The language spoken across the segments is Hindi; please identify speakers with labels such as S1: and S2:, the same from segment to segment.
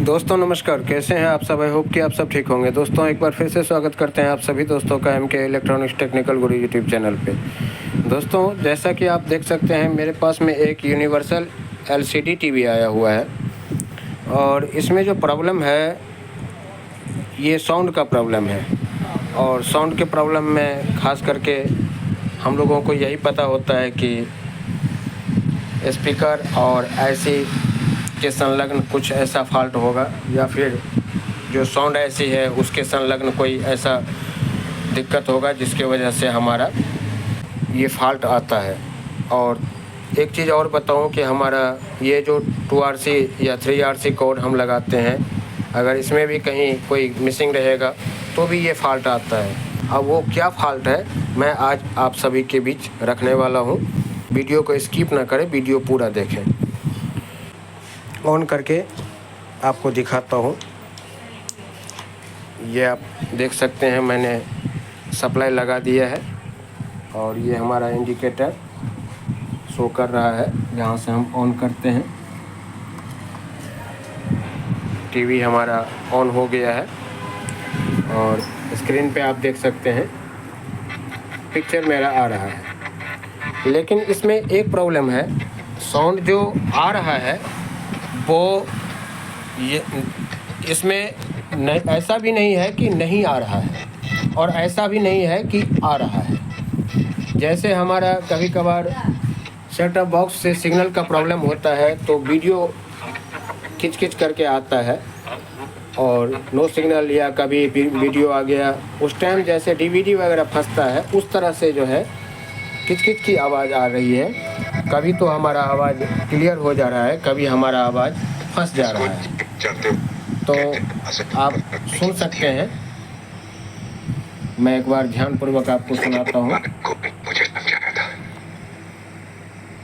S1: दोस्तों नमस्कार, कैसे हैं आप सब। आई होप कि आप सब ठीक होंगे। दोस्तों एक बार फिर से स्वागत करते हैं आप सभी दोस्तों का MK इलेक्ट्रॉनिक्स टेक्निकल गुरु यूट्यूब चैनल पे। दोस्तों जैसा कि आप देख सकते हैं मेरे पास में एक यूनिवर्सल LCD टीवी आया हुआ है और इसमें जो प्रॉब्लम है ये साउंड का प्रॉब्लम है। और साउंड के प्रॉब्लम में ख़ास करके हम लोगों को यही पता होता है कि स्पीकर और IC के संलग्न कुछ ऐसा फॉल्ट होगा या फिर जो साउंड IC है उसके संलग्न कोई ऐसा दिक्कत होगा जिसके वजह से हमारा ये फॉल्ट आता है। और एक चीज़ और बताऊं कि हमारा ये जो 2RC या 3RC कोड हम लगाते हैं, अगर इसमें भी कहीं कोई मिसिंग रहेगा तो भी ये फॉल्ट आता है। अब वो क्या फॉल्ट है मैं आज आप सभी के बीच रखने वाला हूँ। वीडियो को स्किप ना करें, वीडियो पूरा देखें। ऑन करके आपको दिखाता हूँ। ये आप देख सकते हैं मैंने सप्लाई लगा दिया है और ये हमारा इंडिकेटर शो कर रहा है। यहाँ से हम ऑन करते हैं, टीवी हमारा ऑन हो गया है और स्क्रीन पे आप देख सकते हैं पिक्चर मेरा आ रहा है। लेकिन इसमें एक प्रॉब्लम है, साउंड जो आ रहा है वो ये इसमें ऐसा भी नहीं है कि नहीं आ रहा है और ऐसा भी नहीं है कि आ रहा है। जैसे हमारा कभी कभार सेट टॉप बॉक्स से सिग्नल का प्रॉब्लम होता है तो वीडियो खिंच खिंच करके आता है और नो सिग्नल या कभी वीडियो आ गया उस टाइम जैसे DVD वगैरह फंसता है उस तरह से जो है किच किच की आवाज़ आ रही है। कभी तो हमारा आवाज़ क्लियर हो जा रहा है, कभी हमारा आवाज़ फंस जा रहा है। तो आप सुन सकते हैं, मैं एक बार ध्यानपूर्वक आपको सुनाता हूँ।
S2: मुझे समझाया था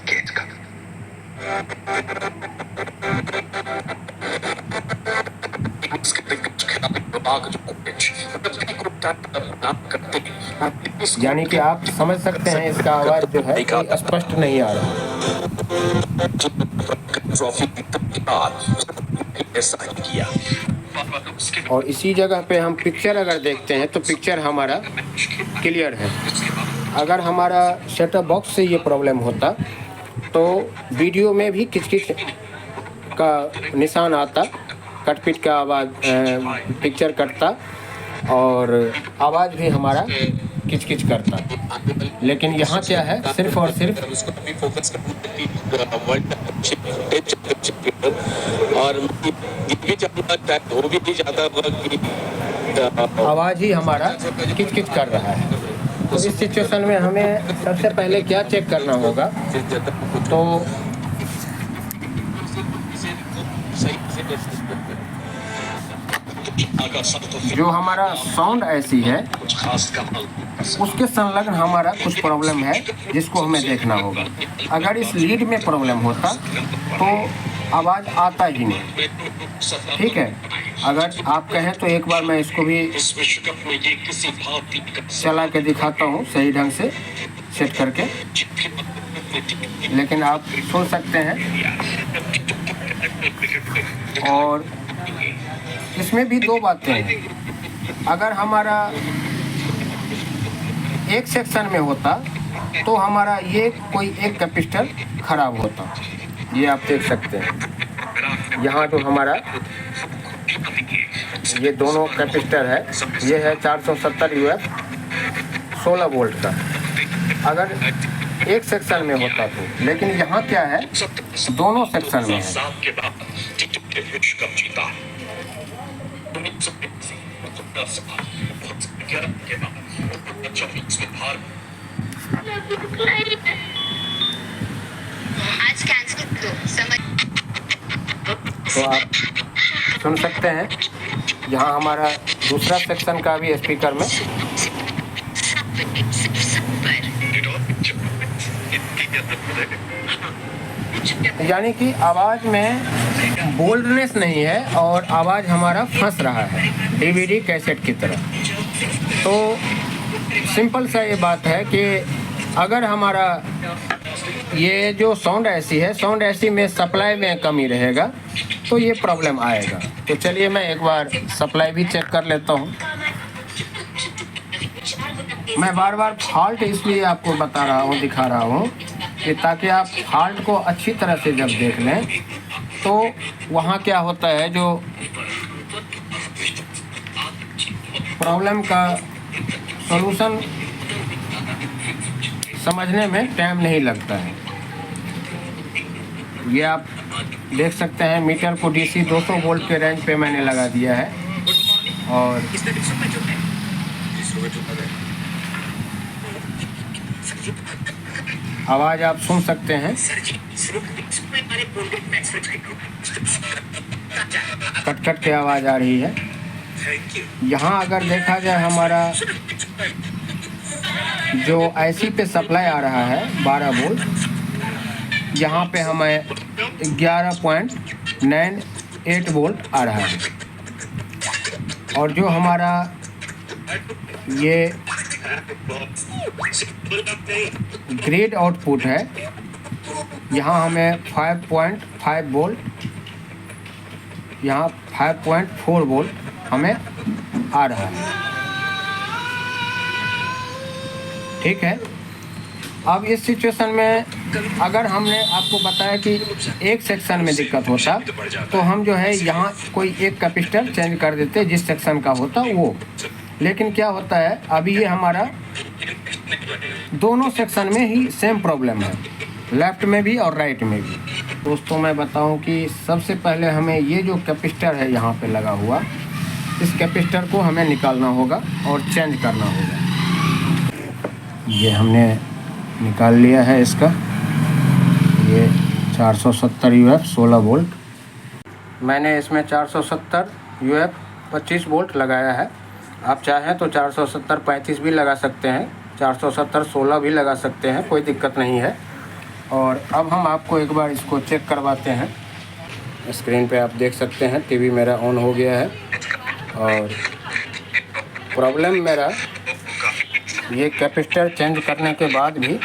S2: कि इसका
S1: यानी कि आप समझ सकते हैं इसका आवाज़ जो है कोई स्पष्ट नहीं आ रहा। और इसी जगह पे हम पिक्चर अगर देखते हैं तो पिक्चर हमारा क्लियर है। अगर हमारा सेट टॉप बॉक्स से ये प्रॉब्लम होता तो वीडियो में भी किचकिच का निशान आता, कटपिट का आवाज़, पिक्चर कटता और आवाज़ भी हमारा किचकिच करता। लेकिन यहाँ क्या है, सिर्फ और सिर्फ आवाज़ ही हमारा किचकिच कर रहा है। तो इस सिचुएशन में हमें सबसे पहले क्या चेक करना होगा, तो जो हमारा साउंड IC है उसके संलग्न हमारा कुछ प्रॉब्लम है जिसको हमें देखना होगा। अगर इस लीड में प्रॉब्लम होता तो आवाज़ आता ही नहीं। ठीक है, अगर आप कहें तो एक बार मैं इसको भी चला के दिखाता हूँ सही ढंग से सेट करके, लेकिन आप सुन सकते हैं। और इसमें भी दो बातें हैं। अगर हमारा एक सेक्शन में होता तो हमारा ये कोई एक कैपेसिटर खराब होता। ये आप देख सकते हैं यहाँ जो हमारा ये दोनों कैपेसिटर है, ये है 470 UF 16 वोल्ट का। अगर एक सेक्शन में होता तो, लेकिन यहाँ क्या है दोनों सेक्शन में है। तो आप सुन सकते हैं यहाँ हमारा दूसरा सेक्शन का भी स्पीकर में यानी कि आवाज़ में बोल्डनेस नहीं है और आवाज़ हमारा फंस रहा है DVD कैसेट की तरह। तो सिंपल सा ये बात है कि अगर हमारा ये जो साउंड IC है, साउंड IC में सप्लाई में कमी रहेगा तो ये प्रॉब्लम आएगा। तो चलिए मैं एक बार सप्लाई भी चेक कर लेता हूँ। मैं बार बार फॉल्ट इसलिए आपको बता रहा हूँ, दिखा रहा हूँ कि ताकि आप फॉल्ट को अच्छी तरह से जब देख लें तो वहाँ क्या होता है, जो प्रॉब्लम का सॉल्यूशन समझने में टाइम नहीं लगता है। ये आप देख सकते हैं मीटर को डीसी 200 वोल्ट के रेंज पे मैंने लगा दिया है और आवाज़ आप सुन सकते हैं, कट कट के आवाज़ आ रही है। यहाँ अगर देखा जाए हमारा जो आईसी पे सप्लाई आ रहा है 12 वोल्ट, यहाँ पे हमें 11.98 वोल्ट आ रहा है और जो हमारा ये ग्रिड आउटपुट है यहाँ हमें 5.5 वोल्ट, यहाँ 5.4 वोल्ट हमें आ रहा है। ठीक है, अब इस सिचुएशन में अगर हमने आपको बताया कि एक सेक्शन में दिक्कत होता तो हम जो है यहाँ कोई एक कैपेसिटर चेंज कर देते जिस सेक्शन का होता वो, लेकिन क्या होता है अभी ये हमारा दोनों सेक्शन में ही सेम प्रॉब्लम है, लेफ्ट में भी और राइट में भी। दोस्तों मैं बताऊं कि सबसे पहले हमें ये जो कैपेसिटर है यहाँ पे लगा हुआ, इस कैपेसिटर को हमें निकालना होगा और चेंज करना होगा। ये हमने निकाल लिया है इसका, ये 470 UF 16 वोल्ट, मैंने इसमें 470 UF 25 वोल्ट लगाया है। आप चाहें तो 470 35 भी लगा सकते हैं, 470 16 भी लगा सकते हैं, कोई दिक्कत नहीं है। और अब हम आपको एक बार इसको चेक करवाते हैं। स्क्रीन पे आप देख सकते हैं टीवी मेरा ऑन हो गया है और प्रॉब्लम मेरा ये कैपेसिटर चेंज करने के बाद भी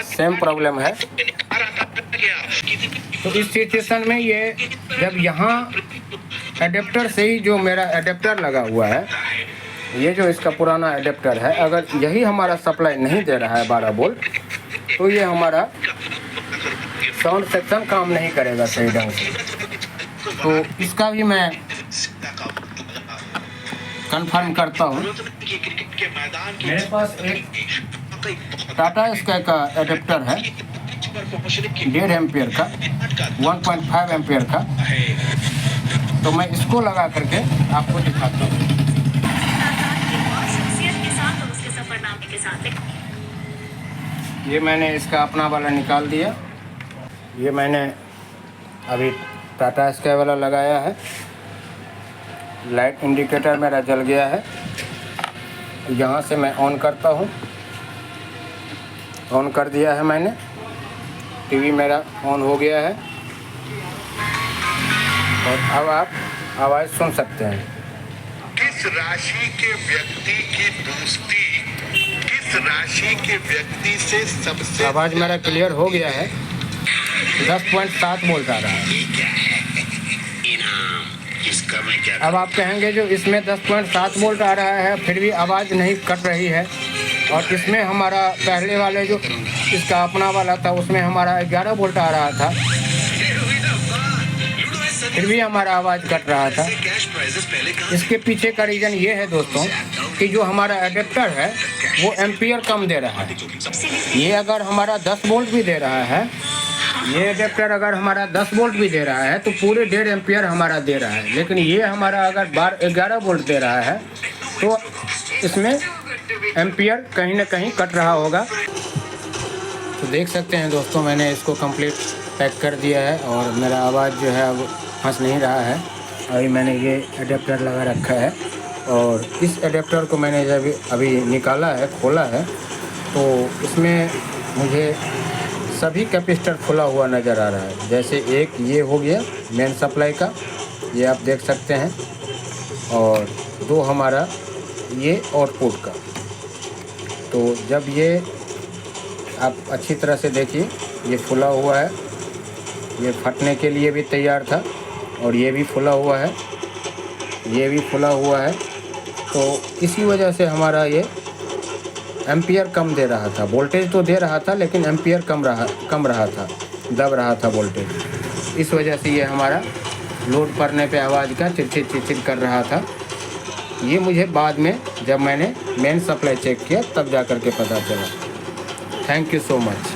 S1: सेम प्रॉब्लम है। तो इस सिचुएशन में ये जब यहाँ एडेप्टर से ही जो मेरा एडेप्टर लगा हुआ है, ये जो इसका पुराना एडेप्टर है, अगर यही हमारा सप्लाई नहीं दे रहा है 12 वोल्ट तो ये हमारा साउंड सेक्शन काम नहीं करेगा सही ढंग से। तो इसका भी मैं कंफर्म करता हूँ। मेरे पास एक टाटा स्काई का एडेप्टर है 1.5 एम्पियर का, 1.5 एम्पियर का, तो मैं इसको लगा करके आपको दिखाता हूँ। ये मैंने इसका अपना वाला निकाल दिया, ये मैंने अभी टाटा स्काई वाला लगाया है। लाइट इंडिकेटर मेरा जल गया है, यहाँ से मैं ऑन करता हूँ, ऑन कर दिया है मैंने, टीवी मेरा ऑन हो गया है और अब आप आवाज़ सुन सकते हैं।
S2: किस राशि के व्यक्ति की दोस्ती किस राशि के व्यक्ति से सबसे
S1: आवाज़ मेरा क्लियर हो गया है, 10.7 वोल्ट आ रहा है। अब आप कहेंगे जो इसमें 10.7 वोल्ट आ रहा है फिर भी आवाज़ नहीं कट रही है, और इसमें हमारा पहले वाले जो इसका अपना वाला था उसमें हमारा 11 वोल्ट आ रहा था, फिर भी हमारा आवाज़ कट रहा था। इसके पीछे का रीज़न ये है दोस्तों कि जो हमारा एडेप्टर है वो एम्पियर कम दे रहा है। ये अगर हमारा 10 वोल्ट भी दे रहा है, ये एडेप्टर अगर हमारा 10 वोल्ट भी दे रहा है तो पूरे 1.5 एम्पियर हमारा दे रहा है, लेकिन ये हमारा अगर 11 वोल्ट दे रहा है तो इसमें एम्पियर कहीं ना कहीं कट रहा होगा। तो देख सकते हैं दोस्तों मैंने इसको कंप्लीट पैक कर दिया है और मेरा आवाज़ जो है अब फंस नहीं रहा है। अभी मैंने ये एडेप्टर लगा रखा है और इस एडेप्टर को मैंने जब अभी निकाला है, खोला है, तो इसमें मुझे सभी कैपेसिटर खुला हुआ नज़र आ रहा है। जैसे एक ये हो गया मेन सप्लाई का, ये आप देख सकते हैं, और 2 हमारा ये आउटपुट का। तो जब ये आप अच्छी तरह से देखिए ये खुला हुआ है ये फटने के लिए भी तैयार था और ये भी फुला हुआ है, ये भी फुला हुआ है। तो इसी वजह से हमारा ये एम्पियर कम दे रहा था। वोल्टेज तो दे रहा था लेकिन एम्पियर कम रहा था, दब रहा था वोल्टेज। इस वजह से ये हमारा लोड पड़ने पे आवाज़ का चिड़चिड़ कर रहा था। ये मुझे बाद में जब मैंने मेन सप्लाई चेक किया तब जा कर के पता चला। Thank you so much.